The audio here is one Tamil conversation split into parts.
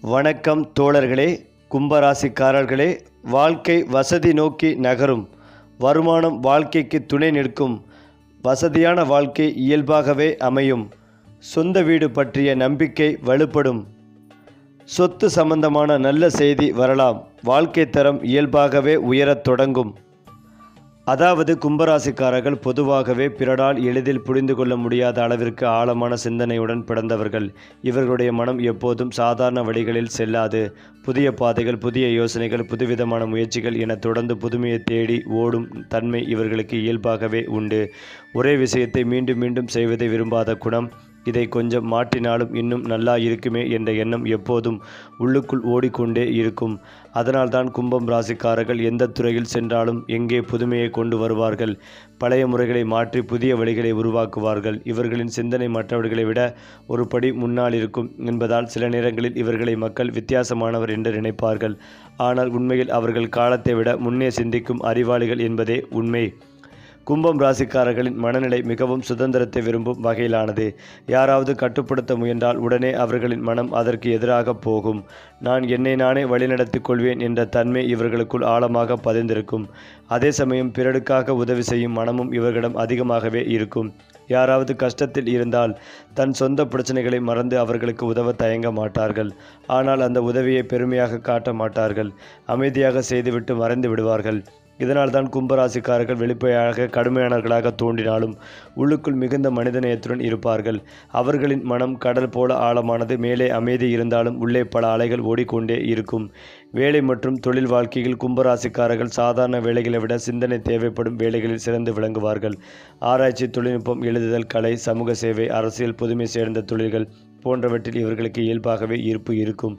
வணக்கம் தோழர்களே, கும்பராசிக்காரர்களே. வாழ்க்கை வசதி நோக்கி நகரும். வருமானம் வாழ்க்கைக்கு துணை நிற்கும். வசதியான வாழ்க்கை இயல்பாகவே அமையும். சொந்த வீடு பற்றிய நம்பிக்கை வலுப்படும். சொத்து சம்பந்தமான நல்ல செய்தி வரலாம். வாழ்க்கை தரம் இயல்பாகவே உயரத் தொடங்கும். அதாவது கும்பராசிக்காரர்கள் பொதுவாகவே பிறரால் எளிதில் புரிந்து கொள்ள முடியாத அளவிற்கு ஆழமான சிந்தனையுடன் பிறந்தவர்கள். இவர்களுடைய மனம் எப்போதும் சாதாரண வழிகளில் செல்லாது. புதிய பாதைகள், புதிய யோசனைகள், புதுவிதமான முயற்சிகள் என தொடர்ந்து புதுமையை தேடி ஓடும் தன்மை இவர்களுக்கு இயல்பாகவே உண்டு. ஒரே விஷயத்தை மீண்டும் மீண்டும் செய்வதை விரும்பாத குணம். இதை கொஞ்சம் மாற்றினாலும் இன்னும் நல்லா இருக்குமே என்ற எண்ணம் எப்போதும் உள்ளுக்குள் ஓடிக்கொண்டே இருக்கும். அதனால்தான் கும்பம் ராசிக்காரர்கள் எந்த துறையில் சென்றாலும் எங்கே புதுமையை கொண்டு வருவார்கள். பழைய முறைகளை மாற்றி புதிய வழிகளை உருவாக்குவார்கள். இவர்களின் சிந்தனை மற்றவர்களை விட ஒரு படி முன்னால் இருக்கும் என்பதால் சில நேரங்களில் இவர்களை மக்கள் வித்தியாசமானவர் என்று நினைப்பார்கள். ஆனால் உண்மையில் அவர்கள் காலத்தை விட முன்னே சிந்திக்கும் அறிவாளிகள் என்பதே உண்மை. கும்பம் ராசிக்காரர்களின் மனநிலை மிகவும் சுதந்திரத்தை விரும்பும் வகையிலானது. யாராவது கட்டுப்படுத்த முயன்றால் உடனே அவர்களின் மனம் அதற்கு எதிராக போகும். நான் என்னை நானே வழிநடத்திக் கொள்வேன் என்ற தன்மை இவர்களுக்குள் ஆழமாக பதிந்திருக்கும். அதே சமயம் பிறருக்காக உதவி செய்யும் மனமும் இவர்களிடம் அதிகமாகவே இருக்கும். யாராவது கஷ்டத்தில் இருந்தால் தன் சொந்த பிரச்சனைகளை மறந்து அவர்களுக்கு உதவ தயங்க மாட்டார்கள். ஆனால் அந்த உதவியை பெருமையாக காட்ட மாட்டார்கள். அமைதியாக செய்துவிட்டு மறைந்து விடுவார்கள். இதனால்தான் கும்பராசிக்காரர்கள் வெளிப்படையாக கடுமையானவர்களாக தோன்றினாலும் உள்ளுக்குள் மிகுந்த மனிதநேயத்துடன் இருப்பார்கள். அவர்களின் மனம் கடல் போல ஆழமானது. மேலே அமைதி இருந்தாலும் உள்ளே பல அலைகள் ஓடிக்கொண்டே இருக்கும். வேலை மற்றும் தொழில் வாழ்க்கையில் கும்பராசிக்காரர்கள் சாதாரண வேலைகளை விட சிந்தனை தேவைப்படும் வேலைகளில் சிறந்து விளங்குவார்கள். ஆராய்ச்சி, தொழில்நுட்பம், எழுதுதல், கலை, சமூக சேவை, அரசியல், புதுமை சேர்ந்த தொழில்கள் போன்றவற்றில் இவர்களுக்கு இயல்பாகவே ஈர்ப்பு இருக்கும்.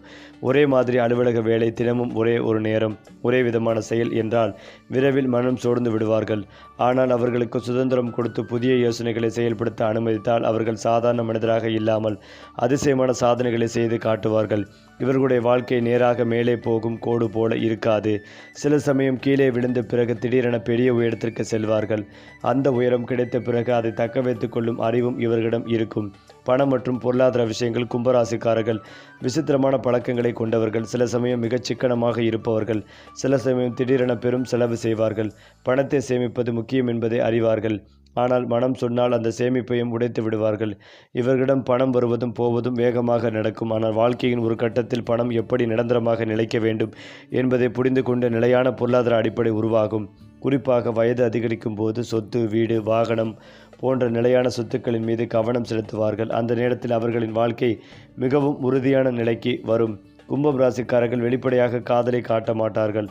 ஒரே மாதிரி அலுவலக வேலை, தினமும் ஒரே ஒரு நேரம், ஒரே விதமான செயல் என்றால் விரைவில் மனம் சோர்ந்து விடுவார்கள். ஆனால் அவர்களுக்கு சுதந்திரம் கொடுத்து புதிய யோசனைகளை செயல்படுத்த அனுமதித்தால் அவர்கள் சாதாரண மனிதராக இல்லாமல் அதிசயமான சாதனைகளை செய்து காட்டுவார்கள். இவர்களுடைய வாழ்க்கை நேராக மேலே போகும் கோடு போல இருக்காது. சில சமயம் கீழே விழுந்த பிறகு திடீரென பெரிய உயரத்திற்கு செல்வார்கள். அந்த உயரம் கிடைத்த பிறகு அதை தக்க வைத்துக் கொள்ளும் அறிவும் இவர்களிடம் இருக்கும். பணம் மற்றும் பொருளாதார விஷயங்கள் கும்பராசிக்காரர்கள் விசித்திரமான பழக்கங்களை கொண்டவர்கள். சில சமயம் மிகச் சிக்கனமாக இருப்பவர்கள். சில சமயம் திடீரென பெரும் செலவு செய்வார்கள். பணத்தை சேமிப்பது முக்கியம் என்பதை அறிவார்கள். ஆனால் மனம் சொன்னால் அந்த சேமிப்பையும் உடைத்து விடுவார்கள். இவர்களிடம் பணம் வருவதும் போவதும் வேகமாக நடக்கும். ஆனால் வாழ்க்கையின் ஒரு கட்டத்தில் பணம் எப்படி நிரந்தரமாக நிலைக்க வேண்டும் என்பதை புரிந்து கொண்டு நிலையான பொருளாதார அடிப்படை உருவாகும். குறிப்பாக வயது அதிகரிக்கும் போது சொத்து, வீடு, வாகனம் போன்ற நிலையான சொத்துக்களின் மீது கவனம் செலுத்துவார்கள். அந்த நேரத்தில் அவர்களின் வாழ்க்கை மிகவும் உறுதியான நிலைக்கு வரும். கும்பம் ராசிக்காரர்கள் வெளிப்படையாக காதலை காட்ட மாட்டார்கள்.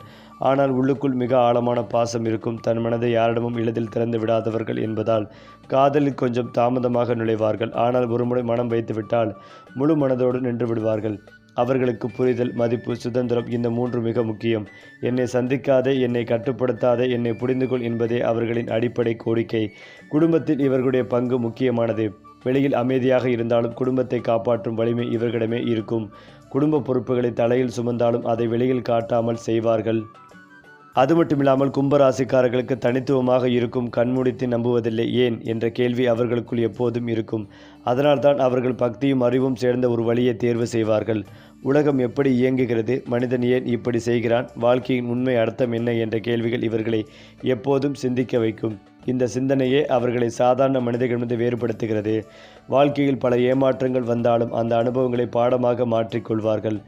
ஆனால் உள்ளுக்குள் மிக ஆழமான பாசம் இருக்கும். தன் மனதை யாரிடமும் எளிதில் திறந்து விடாதவர்கள் என்பதால் காதலில் கொஞ்சம் தாமதமாக நுழைவார்கள். ஆனால் ஒருமுறை மனம் வைத்துவிட்டால் முழு மனதோடு நின்று விடுவார்கள். அவர்களுக்கு புரிதல், மதிப்பு, சுதந்திரம் இந்த மூன்று மிக முக்கியம். என்னை சந்திக்காதே, என்னை கட்டுப்படுத்தாதே, என்னை புரிந்துகொள் என்பதே அவர்களின் அடிப்படை கோரிக்கை. குடும்பத்தில் இவர்களுடைய பங்கு முக்கியமானது. வெளியில் அமைதியாக இருந்தாலும் குடும்பத்தை காப்பாற்றும் வலிமை இவர்களிடமே இருக்கும். குடும்ப பொறுப்புகளை தலையில் சுமந்தாலும் அதை வெளியில் காட்டாமல் செய்வார்கள். அது மட்டுமில்லாமல் கும்பராசிக்காரர்களுக்கு தனித்துவமாக இருக்கும். கண்மூடித்து நம்புவதில்லை ஏன் என்ற கேள்வி அவர்களுக்குள் எப்போதும் இருக்கும். அதனால்தான் அவர்கள் பக்தியும் அறிவும் சேர்ந்த ஒரு வழியை தேர்வு செய்வார்கள். உலகம் எப்படி இயங்குகிறது, மனிதன் ஏன் இப்படி செய்கிறான், வாழ்க்கையின் உண்மை அர்த்தம் என்ன என்ற கேள்விகள் இவர்களை எப்போதும் சிந்திக்க வைக்கும். இந்த சிந்தனையே அவர்களை சாதாரண மனிதர்களிடமிருந்து வேறுபடுத்துகிறது. வாழ்க்கையில் பல ஏமாற்றங்கள் வந்தாலும் அந்த அனுபவங்களை பாடமாக மாற்றிக்கொள்வார்கள்.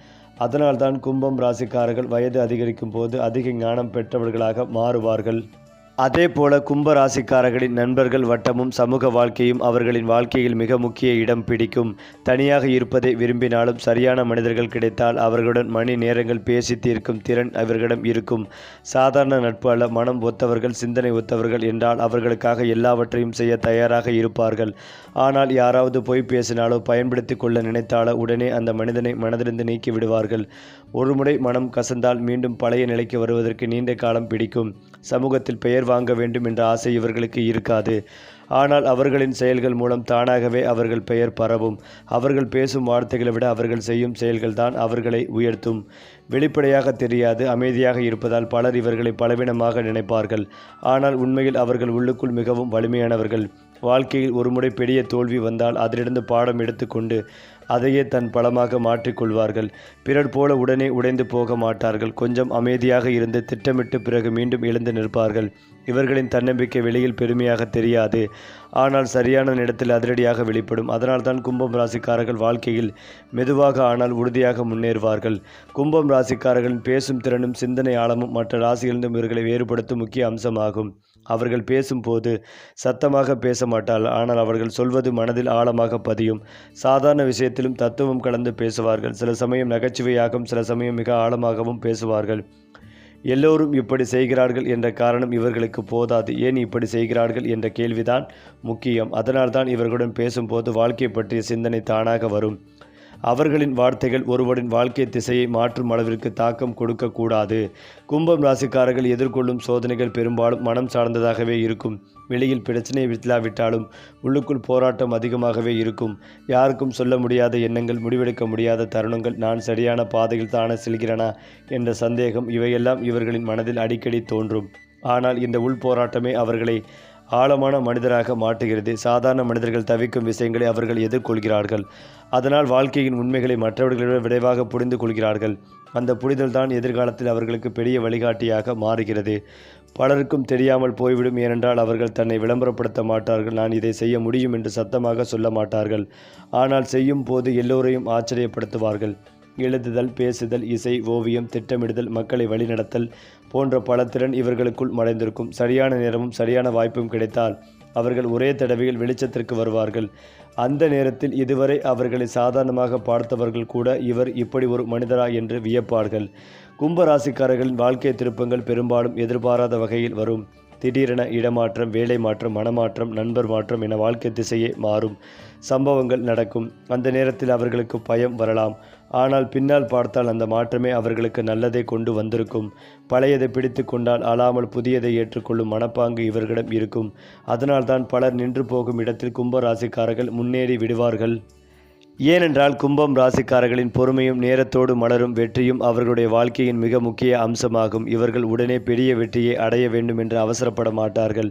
அதனால்தான் கும்பம் ராசிக்காரர்கள் வயது அதிகரிக்கும் போது அதிக ஞானம் பெற்றவர்களாக மாறுவார்கள். அதே போல கும்ப ராசிக்காரர்களின் நண்பர்கள் வட்டமும் சமூக வாழ்க்கையும் அவர்களின் வாழ்க்கையில் மிக முக்கிய இடம் பிடிக்கும். தனியாக இருப்பதை விரும்பினாலும் சரியான மனிதர்கள் கிடைத்தால் அவர்களுடன் மணி நேரங்கள் பேசி தீர்க்கும் திறன் அவர்களிடம் இருக்கும். சாதாரண நட்பு அல்ல, மனம் ஒத்தவர்கள், சிந்தனை ஒத்தவர்கள் என்றால் அவர்களுக்காக எல்லாவற்றையும் செய்ய தயாராக இருப்பார்கள். ஆனால் யாராவது பொய் பேசினாலோ பயன்படுத்தி கொள்ள நினைத்தாலோ உடனே அந்த மனிதனை மனதிலிருந்து நீக்கி விடுவார்கள். ஒருமுறை மனம் கசந்தால் மீண்டும் பழைய நிலைக்கு வருவதற்கு நீண்ட காலம் பிடிக்கும். சமூகத்தில் பெயர் வாங்க வேண்டும் என்ற ஆசை இவர்களுக்கு இருக்காது. ஆனால் அவர்களின் செயல்கள் மூலம் தானாகவே அவர்கள் பெயர் பரவும். அவர்கள் பேசும் வார்த்தைகளை விட அவர்கள் செய்யும் செயல்கள்தான் அவர்களை உயர்த்தும். வெளிப்படையாக தெரியாது, அமைதியாக இருப்பதால் பலர் இவர்களை பலவீனமாக நினைப்பார்கள். ஆனால் உண்மையில் அவர்கள் உள்ளுக்குள் மிகவும் வலிமையானவர்கள். வாழ்க்கையில் ஒருமுறை பெரிய தோல்வி வந்தால் அதிலிருந்து பாடம் எடுத்துக்கொண்டு அதையே தன் பலமாக மாற்றிக்கொள்வார்கள். பிறர் போல உடனே உடைந்து போக மாட்டார்கள். கொஞ்சம் அமைதியாக இருந்து திட்டமிட்டு பிறகு மீண்டும் எழுந்து நிற்பார்கள். இவர்களின் தன்னம்பிக்கை வெளியில் பெருமையாக தெரியாது, ஆனால் சரியான நேரத்தில் அதிரடியாக வெளிப்படும். அதனால்தான் கும்பம் ராசிக்காரர்கள் வாழ்க்கையில் மெதுவாக ஆனால் உறுதியாக முன்னேறுவார்கள். கும்பம் ராசிக்காரர்களின் பேசும் திறனும் சிந்தனை ஆழமும் மற்ற ராசிகளிலும் இவர்களை வேறுபடுத்தும் முக்கிய அம்சமாகும். அவர்கள் பேசும்போது சத்தமாக பேச மாட்டார்கள், ஆனால் அவர்கள் சொல்வது மனதில் ஆழமாக பதியும். சாதாரண விஷயத்திலும் தத்துவம் கலந்து பேசுவார்கள். சில சமயம் நகைச்சுவையாகவும் சில சமயம் மிக ஆழமாகவும் பேசுவார்கள். எல்லோரும் இப்படி செய்கிறார்கள் என்ற காரணம் இவர்களுக்கு போதாது. ஏன் இப்படி செய்கிறார்கள் என்ற கேள்விதான் முக்கியம். அதனால்தான் இவர்களுடன் பேசும்போது வாழ்க்கை பற்றிய சிந்தனை தானாக வரும். அவர்களின் வார்த்தைகள் ஒருவரின் வாழ்க்கை திசையை மாற்றும் அளவிற்கு தாக்கம் கொடுக்கக்கூடாது. கும்பம் ராசிக்காரர்கள் எதிர்கொள்ளும் சோதனைகள் பெரும்பாலும் மனம் சார்ந்ததாகவே இருக்கும். வெளியில் பிரச்சனை இல்லாவிட்டாலும் உள்ளுக்குள் போராட்டம் அதிகமாகவே இருக்கும். யாருக்கும் சொல்ல முடியாத எண்ணங்கள், முடிவெடுக்க முடியாத தருணங்கள், நான் சரியான பாதையில் தானே செல்கிறேனா என்ற சந்தேகம், இவையெல்லாம் இவர்களின் மனதில் அடிக்கடி தோன்றும். ஆனால் இந்த உள் போராட்டமே அவர்களை ஆழமான மனிதராக மாற்றுகிறது. சாதாரண மனிதர்கள் தவிக்கும் விஷயங்களை அவர்கள் எதிர்கொள்கிறார்கள். அதனால் வாழ்க்கையின் உண்மைகளை மற்றவர்களை விரைவாக புரிந்து கொள்கிறார்கள். அந்த புரிதல் தான் எதிர்காலத்தில் அவர்களுக்கு பெரிய வழிகாட்டியாக மாறுகிறது. பலருக்கும் தெரியாமல் போய்விடும். ஏனென்றால் அவர்கள் தன்னை விளம்பரப்படுத்த மாட்டார்கள். நான் இதை செய்ய முடியும் என்று சத்தமாக சொல்ல மாட்டார்கள். ஆனால் செய்யும் போது எல்லோரையும் ஆச்சரியப்படுத்துவார்கள். எழுதுதல், பேசுதல், இசை, ஓவியம், திட்டமிடுதல், மக்களை வழிநடத்தல் போன்ற பல திறன் இவர்களுக்குள் மறைந்திருக்கும். சரியான நேரமும் சரியான வாய்ப்பும் கிடைத்தால் அவர்கள் ஒரே தடவையில் வெளிச்சத்திற்கு வருவார்கள். அந்த நேரத்தில் இதுவரை அவர்களை சாதாரணமாக பார்த்தவர்கள் கூட இவர் இப்படி ஒரு மனிதரா என்று வியப்பார்கள். கும்பராசிக்காரர்களின் வாழ்க்கை திருப்பங்கள் பெரும்பாலும் எதிர்பாராத வகையில் வரும். திடீரென இடமாற்றம், வேலை மாற்றம், மனமாற்றம், நண்பர் மாற்றம் என வாழ்க்கை திசையே மாறும் சம்பவங்கள் நடக்கும். அந்த நேரத்தில் அவர்களுக்கு பயம் வரலாம். ஆனால் பின்னால் பார்த்தால் அந்த மாற்றமே அவர்களுக்கு நல்லதை கொண்டு வந்திருக்கும். பழையதை பிடித்து கொண்டால் அழாமல் புதியதை ஏற்றுக்கொள்ளும் மனப்பாங்கு இவர்களிடம் இருக்கும். அதனால்தான் பலர் நின்று போகும் இடத்தில் கும்ப ராசிக்காரர்கள் முன்னேறி விடுவார்கள். ஏனென்றால் கும்பம் ராசிக்காரர்களின் பொறுமையும் நேரத்தோடு மலரும் வெற்றியும் அவர்களுடைய வாழ்க்கையின் மிக முக்கிய அம்சமாகும். இவர்கள் உடனே பெரிய வெற்றியை அடைய வேண்டும் என்று அவசரப்பட மாட்டார்கள்.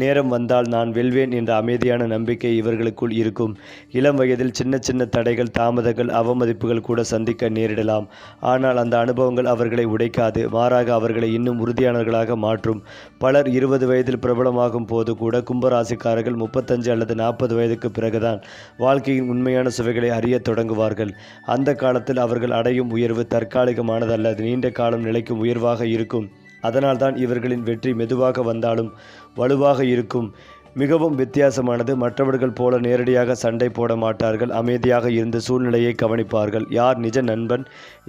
நேரம் வந்தால் நான் வெல்வேன் என்ற அமைதியான நம்பிக்கை இவர்களுக்குள் இருக்கும். இளம் வயதில் சின்ன சின்ன தடைகள், தாமதங்கள், அவமதிப்புகள் கூட சந்திக்க நேரிடலாம். ஆனால் அந்த அனுபவங்கள் அவர்களை உடைக்காது. மாறாக அவர்களை இன்னும் உறுதியானவர்களாக மாற்றும். பலர் 20 வயதில் பிரபலமாகும் போது கூட கும்பராசிக்காரர்கள் 35 அல்லது 40 வயதுக்கு பிறகுதான் வாழ்க்கையின் உண்மையான சுவைகளை அறிய தொடங்குவார்கள். அந்த காலத்தில் அவர்கள் அடையும் உயர்வு தற்காலிகமானதல்ல, நீண்ட காலம் நிலைக்கும் உயர்வாக இருக்கும். அதனால்தான் இவர்களின் வெற்றி மெதுவாக வந்தாலும் வலுவாக இருக்கும். மிகவும் வித்தியாசமானது. மற்றவர்கள் போல நேரடியாக சண்டை போட மாட்டார்கள். அமைதியாக இருந்து சூழ்நிலையை கவனிப்பார்கள். யார் நிஜ நண்பன்,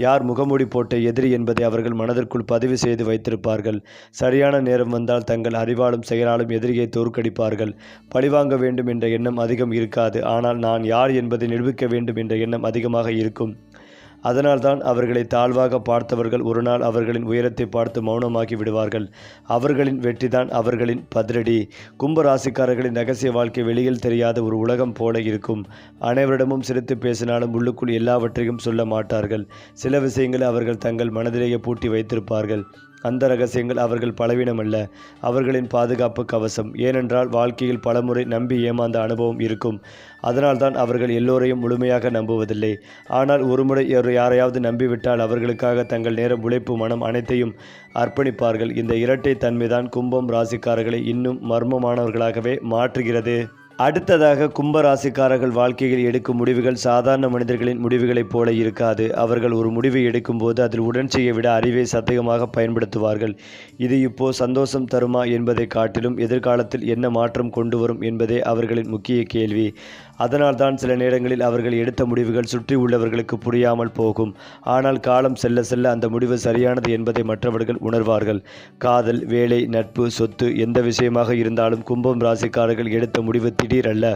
யார் முகமூடி போட்ட எதிரி என்பதை அவர்கள் மனதிற்குள் பதிவு செய்து வைத்திருப்பார்கள். சரியான நேரம் வந்தால் தங்கள் அறிவாலும் செயலாலும் எதிரியை தோற்கடிப்பார்கள். பழிவாங்க வேண்டும் என்ற எண்ணம் அதிகம் இருக்காது. ஆனால் நான் யார் என்பதை நிரூபிக்க வேண்டும் என்ற எண்ணம் அதிகமாக இருக்கும். அதனால்தான் அவர்களை தாழ்வாக பார்த்தவர்கள் ஒரு நாள் அவர்களின் உயரத்தை பார்த்து மௌனமாகி விடுவார்கள். அவர்களின் வெற்றிதான் அவர்களின் பதிலடி. கும்பராசிக்காரர்களின் ரகசிய வாழ்க்கை வெளியில் தெரியாத ஒரு உலகம் போல இருக்கும். அனைவரிடமும் சிரித்து பேசினாலும் உள்ளுக்குள் எல்லாவற்றையும் சொல்ல மாட்டார்கள். சில விஷயங்களை அவர்கள் தங்கள் மனதிலேயே பூட்டி வைத்திருப்பார்கள். அந்த ரகசியங்கள் அவர்கள் பலவீனமல்ல, அவர்களின் பாதுகாப்பு கவசம். ஏனென்றால் வாழ்க்கையில் பலமுறை நம்பி ஏமாந்த அனுபவம் இருக்கும். அதனால்தான் அவர்கள் எல்லோரையும் முழுமையாக நம்புவதில்லை. ஆனால் ஒருமுறை யாரையாவது நம்பிவிட்டால் அவர்களுக்காக தங்கள் நேரம், உழைப்பு, மனம் அனைத்தையும் அர்ப்பணிப்பார்கள். இந்த இரட்டை தன்மைதான் கும்பம் ராசிக்காரர்களை இன்னும் மர்மமானவர்களாகவே மாற்றுகிறது. அடுத்ததாக கும்பராசிக்காரர்கள் வாழ்க்கையில் எடுக்கும் முடிவுகள் சாதாரண மனிதர்களின் முடிவுகளைப் போல இருக்காது. அவர்கள் ஒரு முடிவை எடுக்கும்போது அதில் உடன்சியை விட அறிவை சத்தியமாக பயன்படுத்துவார்கள். இது இப்போ சந்தோஷம் தருமா என்பதை காட்டிலும் எதிர்காலத்தில் என்ன மாற்றம் கொண்டு வரும் என்பதே அவர்களின் முக்கிய கேள்வி. அதனால்தான் சில நேரங்களில் அவர்கள் எடுத்த முடிவுகள் சுற்றி உள்ளவர்களுக்கு புரியாமல் போகும். ஆனால் காலம் செல்ல செல்ல அந்த முடிவு சரியானது என்பதை மற்றவர்கள் உணர்வார்கள். காதல், வேலை, நட்பு, சொத்து எந்த விஷயமாக இருந்தாலும் கும்பம் ராசிக்காரர்கள் எடுத்த முடிவு திடீரல்ல.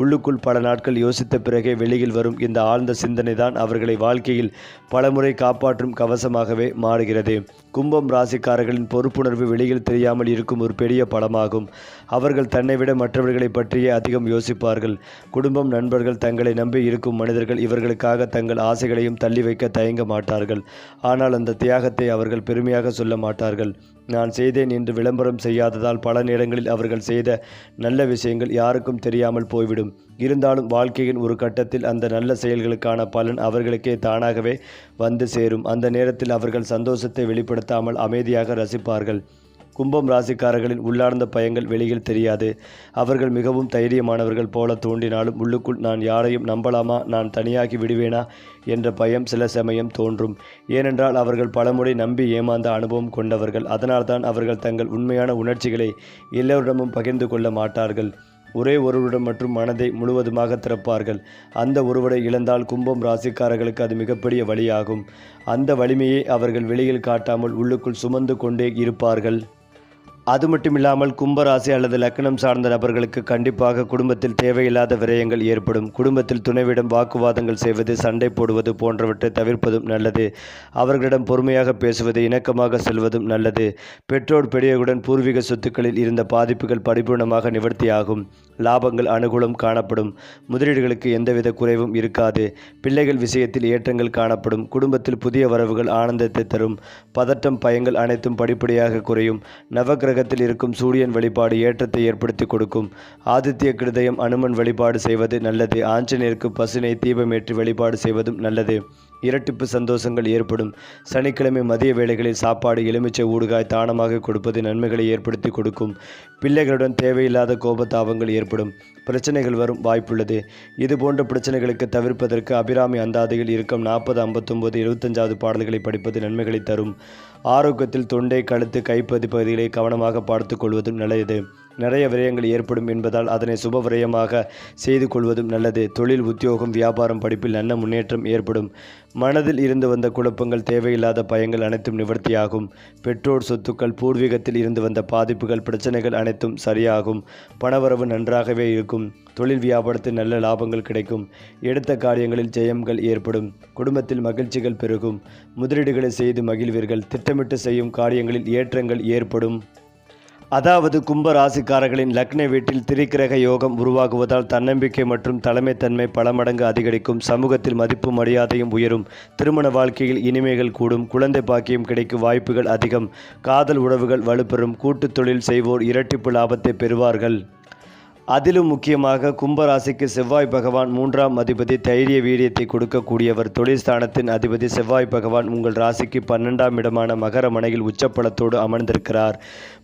உள்ளுக்குள் பல நாட்கள் யோசித்த பிறகே வெளியில் வரும் இந்த ஆழ்ந்த சிந்தனை தான் அவர்களை வாழ்க்கையில் பலமுறை காப்பாற்றும் கவசமாகவே மாறுகிறது. கும்பம் ராசிக்காரர்களின் பொறுப்புணர்வு வெளியில் தெரியாமல் இருக்கும் ஒரு பெரிய பலமாகும். அவர்கள் தன்னை விட மற்றவர்களை பற்றியே அதிகம் யோசிப்பார்கள். குடும்ப குடும்பம், நண்பர்கள், தங்களை நம்பி இருக்கும் மனிதர்கள் இவர்களுக்காக தங்கள் ஆசைகளையும் தள்ளி வைக்க தயங்க மாட்டார்கள். ஆனால் அந்த தியாகத்தை அவர்கள் பெருமையாக சொல்ல மாட்டார்கள். நான் செய்தேன் என்று விளம்பரம் செய்யாததால் பல நேரங்களில் அவர்கள் செய்த நல்ல விஷயங்கள் யாருக்கும் தெரியாமல் போய்விடும். இருந்தாலும் வாழ்க்கையின் ஒரு கட்டத்தில் அந்த நல்ல செயல்களுக்கான பலன் அவர்களுக்கே தானாகவே வந்து சேரும். அந்த நேரத்தில் அவர்கள் சந்தோஷத்தை வெளிப்படுத்தாமல் அமைதியாக ரசிப்பார்கள். கும்பம் ராசிக்காரர்களின் உள்ளார்ந்த பயங்கள் வெளியில் தெரியாது. அவர்கள் மிகவும் தைரியமானவர்கள் போல தோன்றினாலும் உள்ளுக்குள் நான் யாரையும் நம்பலாமா, நான் தனியாகி விடுவேனா என்ற பயம் சில சமயம் தோன்றும். ஏனென்றால் அவர்கள் பலமுறை நம்பி ஏமாந்த அனுபவம் கொண்டவர்கள். அதனால்தான் அவர்கள் தங்கள் உண்மையான உணர்ச்சிகளை எல்லோரிடமும் பகிர்ந்து கொள்ள மாட்டார்கள். ஒரே ஒருவரிடம் மற்றும் மனதை முழுவதுமாக திறப்பார்கள். அந்த ஒருவரை இழந்தால் கும்பம் ராசிக்காரர்களுக்கு அது மிகப்பெரிய வலியாகும். அந்த வலிமையை அவர்கள் வெளியில் காட்டாமல் உள்ளுக்குள் சுமந்து கொண்டே இருப்பார்கள். அது மட்டுமில்லாமல் கும்பராசி அல்லது லக்னம் சார்ந்த நபர்களுக்கு கண்டிப்பாக குடும்பத்தில் தேவையில்லாத விரயங்கள் ஏற்படும். குடும்பத்தில் துணைவிடம் வாக்குவாதங்கள் செய்வது, சண்டை போடுவது போன்றவற்றை தவிர்ப்பதும் நல்லது. அவர்களிடம் பொறுமையாக பேசுவது, இணக்கமாக செல்வதும் நல்லது. பெற்றோர் பெரியவர்களுடன் பூர்வீக சொத்துக்களில் இருந்த பாதிப்புகள் பரிபூர்ணமாக நிவர்த்தியாகும். லாபங்கள் அனுகூலம் காணப்படும். முதலீடுகளுக்கு எந்தவித குறைவும் இருக்காது. பிள்ளைகள் விஷயத்தில் ஏற்றங்கள் காணப்படும். குடும்பத்தில் புதிய வரவுகள் ஆனந்தத்தை தரும். பதட்டம், பயங்கள் அனைத்தும் படிப்படியாக குறையும். நவக்கிரகத்தில் இருக்கும் சூரியன் வழிபாடு ஏற்றத்தை ஏற்படுத்தி கொடுக்கும். ஆதித்ய கிருதயம் அனுமன் வழிபாடு செய்வது நல்லது. ஆஞ்சநேயருக்கு பசுனை தீபமேற்றி வழிபாடு செய்வதும் நல்லது. இரட்டிப்பு சந்தோஷங்கள் ஏற்படும். சனிக்கிழமை மதிய வேளைகளில் சாப்பாடு, எலுமிச்சை ஊறுகாய் தானமாக கொடுப்பது நன்மைகளை ஏற்படுத்தி கொடுக்கும். பிள்ளைகளுடன் தேவையில்லாத கோபதாபங்கள் ஏற்படும். பிரச்சனைகள் வரும் வாய்ப்புள்ளது. இதுபோன்ற பிரச்சனைகளுக்கு தவிர்ப்பதற்கு அபிராமி அந்தாதியில் இருக்கும் 40, 59, 75வது பாடல்களை படிப்பது நன்மைகளை தரும். ஆரோக்கியத்தில் தொண்டை, கழுத்து, கைப்பதி பகுதிகளை கவனமாக பார்த்து கொள்வதும் நல்லது. நிறைய விரயங்கள் ஏற்படும் என்பதால் அதனை சுப விரயமாக செய்து கொள்வதும் நல்லது. தொழில், உத்தியோகம், வியாபாரம், படிப்பில் நல்ல முன்னேற்றம் ஏற்படும். மனதில் இருந்து வந்த குழப்பங்கள், தேவையில்லாத பயங்கள் அனைத்தும் நிவர்த்தியாகும். பெற்றோர் சொத்துக்கள், பூர்வீகத்தில் இருந்து வந்த பாதிப்புகள், பிரச்சனைகள் அனைத்தும் சரியாகும். பணவரவு நன்றாகவே இருக்கும். தொழில் வியாபாரத்தில் நல்ல லாபங்கள் கிடைக்கும். எடுத்த காரியங்களில் ஜெயங்கள் ஏற்படும். குடும்பத்தில் மகிழ்ச்சிகள் பெருகும். முதலீடுகளை செய்து மகிழ்வீர்கள். திட்டமிட்டு செய்யும் காரியங்களில் ஏற்றங்கள் ஏற்படும். அதாவது கும்ப ராசிக்காரர்களின் லக்ன வீட்டில் திரிக்கிரக யோகம் உருவாகுவதால் தன்னம்பிக்கை மற்றும் தலைமைத்தன்மை பல மடங்கு அதிகரிக்கும். சமூகத்தில் மதிப்பு மரியாதையும் உயரும். திருமண வாழ்க்கையில் இனிமைகள் கூடும். குழந்தை பாக்கியம் கிடைக்கும் வாய்ப்புகள் அதிகம். காதல் உறவுகள் வலுப்பெறும். கூட்டுத் தொழில் செய்வோர் இரட்டிப்பு லாபத்தை பெறுவார்கள். அதிலும் முக்கியமாக கும்பராசிக்கு செவ்வாய் பகவான் 3ஆம் அதிபதி, தைரிய வீரியத்தை கொடுக்கக்கூடியவர். தொழில் ஸ்தானத்தின் அதிபதி செவ்வாய் பகவான் உங்கள் ராசிக்கு 12ஆம் இடமான மகர மனையில் உச்சப்பலத்தோடு அமர்ந்திருக்கிறார்.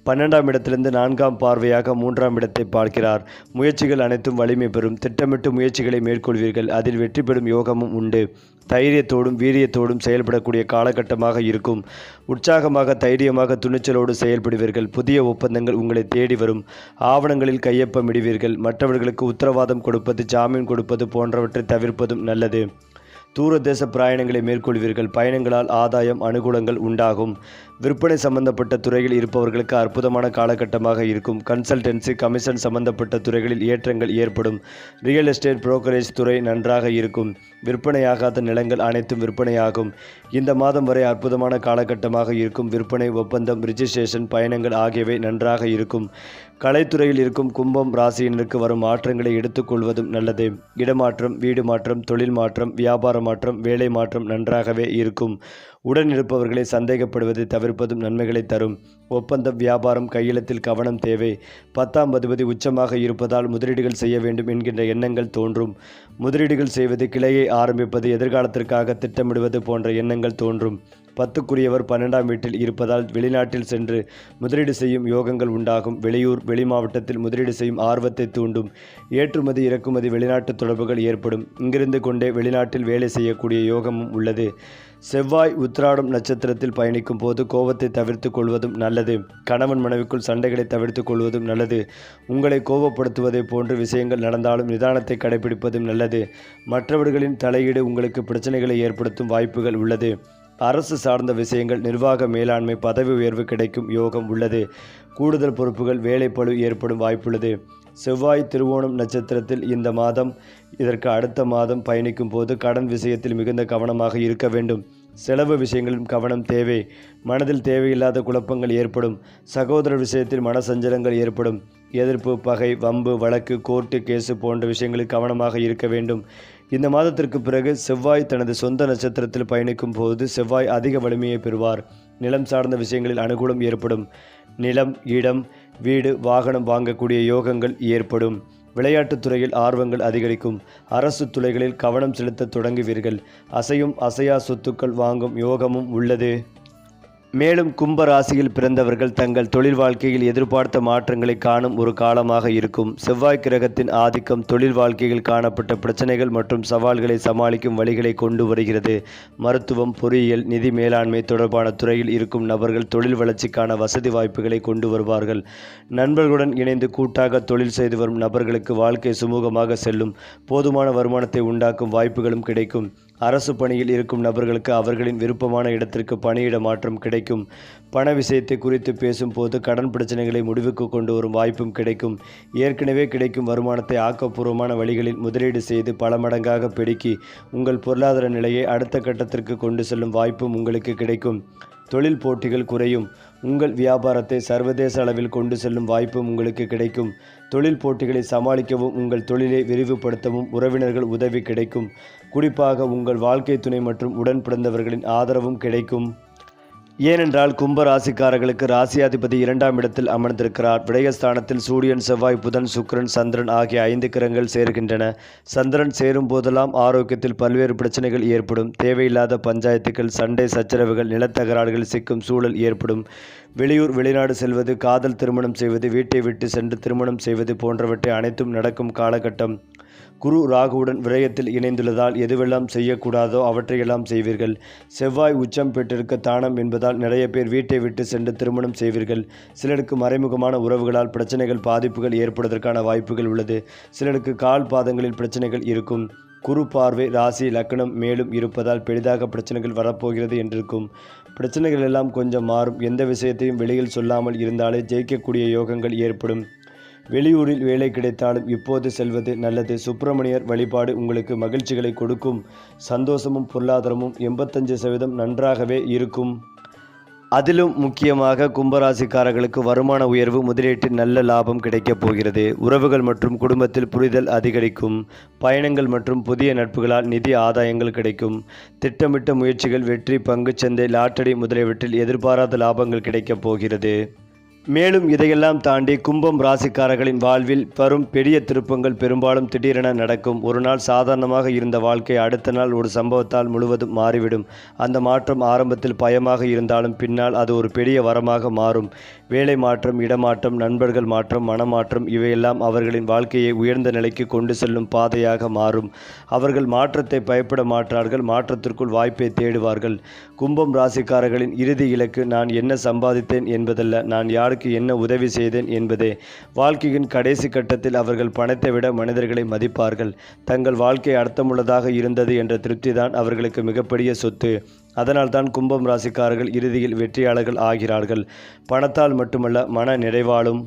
12ஆம் இடத்திலிருந்து 4ஆம் பார்வையாக 3ஆம் இடத்தை பார்க்கிறார். முயற்சிகள் அனைத்தும் வலிமை பெறும். திட்டமிட்டு முயற்சிகளை மேற்கொள்வீர்கள். அதில் வெற்றி பெறும் யோகமும் உண்டு. தைரியத்தோடும் வீரியத்தோடும் செயல்படக்கூடிய காலகட்டமாக இருக்கும். உற்சாகமாக, தைரியமாக, துணிச்சலோடு செயல்படுவீர்கள். புதிய ஒப்பந்தங்கள் உங்களை தேடி வரும். ஆவணங்களில் கையொப்பமிடுவீர்கள். மற்றவர்களுக்கு உத்தரவாதம் கொடுப்பது, ஜாமீன் கொடுப்பது போன்றவற்றை தவிர்ப்பதும் நல்லது. தூரதேச பிரயாணங்களை மேற்கொள்வீர்கள். பயணங்களால் ஆதாயம், அனுகூலங்கள் உண்டாகும். விற்பனை சம்பந்தப்பட்ட துறையில் இருப்பவர்களுக்கு அற்புதமான காலகட்டமாக இருக்கும். கன்சல்டன்சி, கமிஷன் சம்பந்தப்பட்ட துறைகளில் ஏற்றங்கள் ஏற்படும். ரியல் எஸ்டேட், புரோக்கரேஜ் துறை நன்றாக இருக்கும். விற்பனையாகாத நிலங்கள் அனைத்தும் விற்பனையாகும். இந்த மாதம் வரை அற்புதமான காலகட்டமாக இருக்கும். விற்பனை, ஒப்பந்தம், ரிஜிஸ்ட்ரேஷன், பயணங்கள் ஆகியவை நன்றாக இருக்கும். கலைத்துறையில் இருக்கும் கும்பம் ராசியினருக்கு வரும் மாற்றங்களை எடுத்துக்கொள்வதும் நல்லது. இடமாற்றம், வீடு மாற்றம், தொழில் மாற்றம், வியாபார மாற்றம், வேலை மாற்றம் நன்றாகவே இருக்கும். உடன் இருப்பவர்களை சந்தேகப்படுவதை தவிர்ப்பதும் நன்மைகளை தரும். ஒப்பந்தம், வியாபாரம், கையெழுத்தில் கவனம் தேவை. 10ஆம் அதிபதி உச்சமாக இருப்பதால் முதலீடுகள் செய்ய வேண்டும் என்கின்ற எண்ணங்கள் தோன்றும். முதலீடுகள் செய்வது, கிளையை ஆரம்பிப்பது, எதிர்காலத்திற்காக திட்டமிடுவது போன்ற எண்ணங்கள் தோன்றும். 10க்குரியவர் 12ஆம் வீட்டில் இருப்பதால் வெளிநாட்டில் சென்று முதலீடு செய்யும் யோகங்கள் உண்டாகும். வெளியூர், வெளி மாவட்டத்தில் முதலீடு செய்யும் ஆர்வத்தை தூண்டும். ஏற்றுமதி, இறக்குமதி, வெளிநாட்டு தொடர்புகள் ஏற்படும். இங்கிருந்து கொண்டே வெளிநாட்டில் வேலை செய்யக்கூடிய யோகமும் உள்ளது. செவ்வாய் உத்திராடம் நட்சத்திரத்தில் பயணிக்கும் போது கோபத்தை தவிர்த்து கொள்வதும் நல்லது. கணவன் மனைவிக்குள் சண்டைகளை தவிர்த்து கொள்வதும் நல்லது. உங்களை கோபப்படுத்துவதை போன்று விஷயங்கள் நடந்தாலும் நிதானத்தை கடைபிடிப்பதும் நல்லது. மற்றவர்களின் தலையீடு உங்களுக்கு பிரச்சனைகளை ஏற்படுத்தும் வாய்ப்புகள் உள்ளது. அரசு சார்ந்த விஷயங்கள், நிர்வாக மேலாண்மை, பதவி உயர்வு கிடைக்கும் யோகம் உள்ளது. கூடுதல் பொறுப்புகள், வேலைப்பளு ஏற்படும் வாய்ப்புள்ளது. செவ்வாய் திருவோணம் நட்சத்திரத்தில் இந்த மாதம், இதற்கு அடுத்த மாதம் பயணிக்கும் போது கடன் விஷயத்தில் மிகுந்த கவனமாக இருக்க வேண்டும். செலவு விஷயங்களில் கவனம் தேவை. மனதில் தேவையில்லாத குழப்பங்கள் ஏற்படும். சகோதரர் விஷயத்தில் மனசஞ்சலங்கள் ஏற்படும். எதிர்ப்பு, பகை, வம்பு, வழக்கு, கோர்ட்டு கேசு போன்ற விஷயங்களில் கவனமாக இருக்க வேண்டும். இந்த மாதத்திற்கு பிறகு செவ்வாய் தனது சொந்த நட்சத்திரத்தில் பயணிக்கும் போது செவ்வாய் அதிக வலிமையை பெறுவார். நிலம் சார்ந்த விஷயங்களில் அனுகூலம் ஏற்படும். நிலம், இடம், வீடு, வாகனம் வாங்கக்கூடிய யோகங்கள் ஏற்படும். விளையாட்டுத் துறையில் ஆர்வங்கள் அதிகரிக்கும். அரசு துறைகளில் கவனம் செலுத்த தொடங்குவீர்கள். அசையும் அசையா சொத்துக்கள் வாங்கும் யோகமும் உள்ளது. மேலும் கும்ப ராசியில் பிறந்தவர்கள் தங்கள் தொழில் வாழ்க்கையில் எதிர்பார்த்த மாற்றங்களை காணும் ஒரு காலமாக இருக்கும். செவ்வாய் கிரகத்தின் ஆதிக்கம் தொழில் வாழ்க்கையில் காணப்பட்ட பிரச்சனைகள் மற்றும் சவால்களை சமாளிக்கும் வழிகளை கொண்டு வருகிறது. மருத்துவம், பொறியியல், நிதி மேலாண்மை தொடர்பான துறையில் இருக்கும் நபர்கள் தொழில் வளர்ச்சிக்கான வசதி வாய்ப்புகளை கொண்டு வருவார்கள். நண்பர்களுடன் இணைந்து கூட்டாக தொழில் செய்து வரும் நபர்களுக்கு வாழ்க்கை சுமூகமாக செல்லும். போதுமான வருமானத்தை உண்டாக்கும் வாய்ப்புகளும் கிடைக்கும். அரசு பணியில் இருக்கும் நபர்களுக்கு அவர்களின் விருப்பமான இடத்திற்கு பணியிட மாற்றம் கிடைக்கும். பண விஷயத்தை குறித்து பேசும்போது கடன் பிரச்சனைகளை முடிவுக்கு கொண்டு வரும் வாய்ப்பும் கிடைக்கும். ஏற்கனவே கிடைக்கும் வருமானத்தை ஆக்கப்பூர்வமான வழிகளில் முதலீடு செய்து பல மடங்காக பெருக்கி உங்கள் பொருளாதார நிலையை அடுத்த கட்டத்திற்கு கொண்டு செல்லும் வாய்ப்பும் உங்களுக்கு கிடைக்கும். தொழில் போட்டிகள் குறையும். உங்கள் வியாபாரத்தை சர்வதேச அளவில் கொண்டு செல்லும் வாய்ப்பும் உங்களுக்கு கிடைக்கும். தொழில் போட்டிகளை சமாளிக்கவும் உங்கள் தொழிலை விரிவுபடுத்தவும் உறவினர்கள் உதவி கிடைக்கும். குறிப்பாக உங்கள் வாழ்க்கை துணை மற்றும் உடன் பிறந்தவர்களின் ஆதரவும் கிடைக்கும். ஏனென்றால் கும்ப ராசிக்காரர்களுக்கு ராசியாதிபதி 2ஆம் இடத்தில் அமர்ந்திருக்கிறார். விடயஸ்தானத்தில் சூரியன், செவ்வாய், புதன், சுக்கிரன், சந்திரன் ஆகிய 5 கிரகங்கள் சேர்கின்றன. சந்திரன் சேரும் போதெல்லாம் ஆரோக்கியத்தில் பல்வேறு பிரச்சனைகள் ஏற்படும். தேவையில்லாத பஞ்சாயத்துகள், சண்டை சச்சரவுகள், நிலத்தகராறுகள் சிக்கும் சூழல் ஏற்படும். வெளியூர், வெளிநாடு செல்வது, காதல் திருமணம் செய்வது, வீட்டை விட்டு சென்று திருமணம் செய்வது போன்றவற்றை அனைத்தும் நடக்கும் காலகட்டம். குரு ராகுவுடன் விரயத்தில் இணைந்துள்ளதால் எதுவெல்லாம் செய்யக்கூடாதோ அவற்றையெல்லாம் செய்வீர்கள். செவ்வாய் உச்சம் பெற்றிருக்க தானம் என்பதால் நிறைய பேர் வீட்டை விட்டு சென்று திருமணம் செய்வீர்கள். சிலருக்கு மறைமுகமான உறவுகளால் பிரச்சனைகள், பாதிப்புகள் ஏற்படுவதற்கான வாய்ப்புகள் உள்ளது. சிலருக்கு கால் பாதங்களில் பிரச்சனைகள் இருக்கும். குரு பார்வை ராசி லக்னம் மேலும் இருப்பதால் பெரிதாக பிரச்சனைகள் வரப்போகிறது என்றிருக்கும். பிரச்சனைகள் எல்லாம் கொஞ்சம் மாறும். எந்த விஷயத்தையும் வெளியில் சொல்லாமல் இருந்தாலே ஜெயிக்கக்கூடிய யோகங்கள் ஏற்படும். வெளியூரில் வேலை கிடைத்தாலும் இப்போது செல்வது நல்லது. சுப்பிரமணியர் வழிபாடு உங்களுக்கு மகிழ்ச்சிகளை கொடுக்கும். சந்தோஷமும் பொருளாதாரமும் 85% நன்றாகவே இருக்கும். அதிலும் முக்கியமாக கும்பராசிக்காரர்களுக்கு வருமான உயர்வு, முதலீட்டில் நல்ல லாபம் கிடைக்கப் போகிறது. உறவுகள் மற்றும் குடும்பத்தில் புரிதல் அதிகரிக்கும். பயணங்கள் மற்றும் புதிய நட்புகளால் நிதி ஆதாயங்கள் கிடைக்கும். திட்டமிட்ட முயற்சிகள் வெற்றி. பங்குச்சந்தை, லாட்டரி முதலியவற்றில் எதிர்பாராத லாபங்கள் கிடைக்கப் போகிறது. மேலும் இதையெல்லாம் தாண்டி கும்பம் ராசிக்காரர்களின் வாழ்வில் வரும் பெரிய திருப்பங்கள் பெரும்பாலும் திடீரென நடக்கும். ஒரு நாள் சாதாரணமாக இருந்த வாழ்க்கை அடுத்த நாள் ஒரு சம்பவத்தால் முழுவதும் மாறிவிடும். அந்த மாற்றம் ஆரம்பத்தில் பயமாக இருந்தாலும் பின்னால் அது ஒரு பெரிய வரமாக மாறும். வேலை மாற்றம், இடமாற்றம், நண்பர்கள் மாற்றம், மனமாற்றம் இவையெல்லாம் அவர்களின் வாழ்க்கையை உயர்ந்த நிலைக்கு கொண்டு செல்லும் பாதையாக மாறும். அவர்கள் மாற்றத்தை பயப்பட மாட்டார்கள். மாற்றத்திற்குள் வாய்ப்பை தேடுவார்கள். கும்பம் ராசிக்காரர்களின் இறுதி இலக்கு நான் என்ன சம்பாதித்தேன் என்பதல்ல, நான் யாருக்கு என்ன உதவி செய்தேன் என்பதே. வாழ்க்கையின் கடைசி கட்டத்தில் அவர்கள் பணத்தை விட மனிதர்களை மதிப்பார்கள். தங்கள் வாழ்க்கை அர்த்தமுள்ளதாக இருந்தது என்ற திருப்திதான் அவர்களுக்கு மிகப்பெரிய சொத்து. அதனால்தான் கும்பம் ராசிக்காரர்கள் இறுதியில் வெற்றியாளர்கள் ஆகிறார்கள். பணத்தால் மட்டுமல்ல, மன நிறைவாலும்.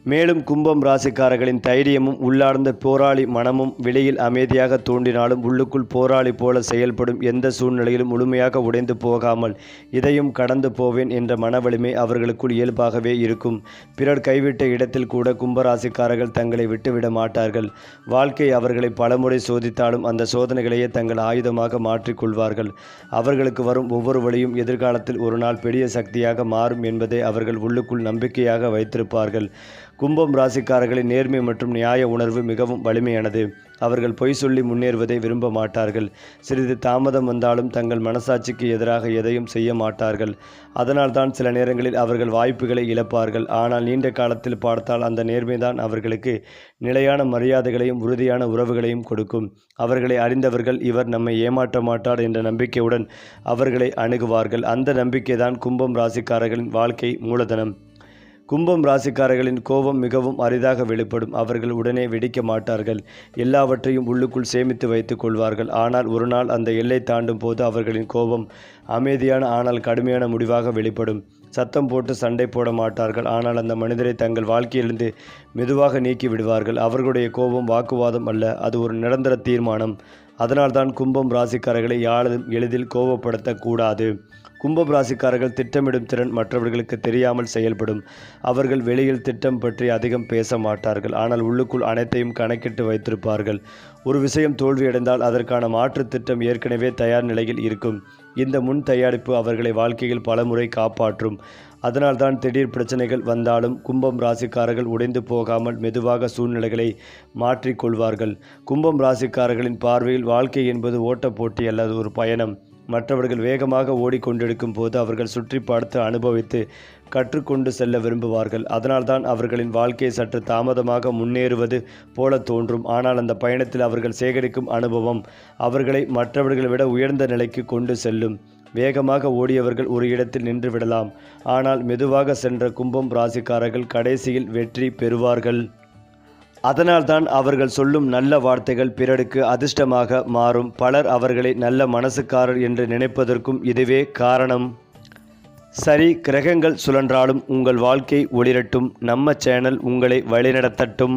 மேலும் கும்பம் ராசிக்காரர்களின் தைரியமும் உள்ளார்ந்த போராளி மனமும் வெளியில் அமைதியாக தோன்றினாலும் உள்ளுக்குள் போராளி போல செயல்படும். எந்த சூழ்நிலையிலும் முழுமையாக உடைந்து போகாமல் இதையும் கடந்து போவேன் என்ற மன வலிமை அவர்களுக்குள் இயல்பாகவே இருக்கும். பிறர் கைவிட்ட இடத்தில் கூட கும்பராசிக்காரர்கள் தங்களை விட்டுவிட மாட்டார்கள். வாழ்க்கை அவர்களை பலமுறை சோதித்தாலும் அந்த சோதனைகளையே தங்கள் ஆயுதமாக மாற்றிக்கொள்வார்கள். அவர்களுக்கு வரும் ஒவ்வொரு வழியும் எதிர்காலத்தில் ஒரு நாள் பெரிய சக்தியாக மாறும் என்பதை அவர்கள் உள்ளுக்குள் நம்பிக்கையாக வைத்திருப்பார்கள். கும்பம் ராசிக்காரர்களின் நேர்மை மற்றும் நியாய உணர்வு மிகவும் வலிமையானது. அவர்கள் பொய் சொல்லி முன்னேறுவதை விரும்ப மாட்டார்கள். சிறிது தாமதம் வந்தாலும் தங்கள் மனசாட்சிக்கு எதிராக எதையும் செய்ய மாட்டார்கள். அதனால்தான் சில நேரங்களில் அவர்கள் வாய்ப்புகளை இழப்பார்கள். ஆனால் நீண்ட காலத்தில் பார்த்தால் அந்த நேர்மைதான் அவர்களுக்கு நிலையான மரியாதைகளையும் உறுதியான உறவுகளையும் கொடுக்கும். அவர்களை அறிந்தவர்கள் இவர் நம்மை ஏமாற்ற மாட்டார் என்ற நம்பிக்கையுடன் அவர்களை அணுகுவார்கள். அந்த நம்பிக்கைதான் கும்பம் ராசிக்காரர்களின் வாழ்க்கை மூலதனம். கும்பம் ராசிக்காரர்களின் கோபம் மிகவும் அரிதாக வெளிப்படும். அவர்கள் உடனே வெடிக்க மாட்டார்கள். எல்லாவற்றையும் உள்ளுக்குள் சேமித்து வைத்துக் கொள்வார்கள். ஆனால் ஒரு நாள் அந்த எல்லை தாண்டும் போது அவர்களின் கோபம் அமைதியான ஆனால் கடுமையான முடிவாக வெளிப்படும். சத்தம் போட்டு சண்டை போட மாட்டார்கள். ஆனால் அந்த மனிதரை தங்கள் வாழ்க்கையிலிருந்து மெதுவாக நீக்கி விடுவார்கள். அவர்களுடைய கோபம் வாக்குவாதம் அல்ல, அது ஒரு நிரந்தர தீர்மானம். அதனால்தான் கும்பம் ராசிக்காரர்களை யாரும் எளிதில் கோபப்படுத்தக்கூடாது. கும்பம் ராசிக்காரர்கள் திட்டமிடும் திறன் மற்றவர்களுக்கு தெரியாமல் செயல்படும். அவர்கள் வெளியில் திட்டம் பற்றி அதிகம் பேச மாட்டார்கள். ஆனால் உள்ளுக்குள் அனைத்தையும் கணக்கிட்டு வைத்திருப்பார்கள். ஒரு விஷயம் தோல்வியடைந்தால் அதற்கான மாற்று திட்டம் ஏற்கனவே தயார் நிலையில் இருக்கும். இந்த முன் தயாரிப்பு அவர்களை வாழ்க்கையில் பலமுறை காப்பாற்றும். அதனால்தான் திடீர் பிரச்சனைகள் வந்தாலும் கும்பம் ராசிக்காரர்கள் உடைந்து போகாமல் மெதுவாக சூழ்நிலைகளை மாற்றிக்கொள்வார்கள். கும்பம் ராசிக்காரர்களின் பார்வையில் வாழ்க்கை என்பது ஓட்டப் போட்டி அல்லது ஒரு பயணம். மற்றவர்கள் வேகமாக ஓடிக்கொண்டிருக்கும் போது அவர்கள் சுற்றி பார்த்து அனுபவித்து கற்றுக்கொண்டு செல்ல விரும்புவார்கள். அதனால்தான் அவர்களின் வாழ்க்கை சற்று தாமதமாக முன்னேறுவது போல தோன்றும். ஆனால் அந்த பயணத்தில் அவர்கள் சேகரிக்கும் அனுபவம் அவர்களை மற்றவர்களை விட உயர்ந்த நிலைக்கு கொண்டு செல்லும். வேகமாக ஓடியவர்கள் ஒரு இடத்தில் நின்று விடலாம். ஆனால் மெதுவாக சென்ற கும்பம் ராசிக்காரர்கள் கடைசியில் வெற்றி பெறுவார்கள். அதனால்தான் அவர்கள் சொல்லும் நல்ல வார்த்தைகள் பிறருக்கு அதிர்ஷ்டமாக மாறும். பலர் அவர்களை நல்ல மனசுக்காரர் என்று நினைப்பதற்கும் இதுவே காரணம். சரி, கிரகங்கள் சுழன்றாலும் உங்கள் வாழ்க்கை ஒளிரட்டும். நம்ம சேனல் உங்களை வழிநடத்தட்டும்.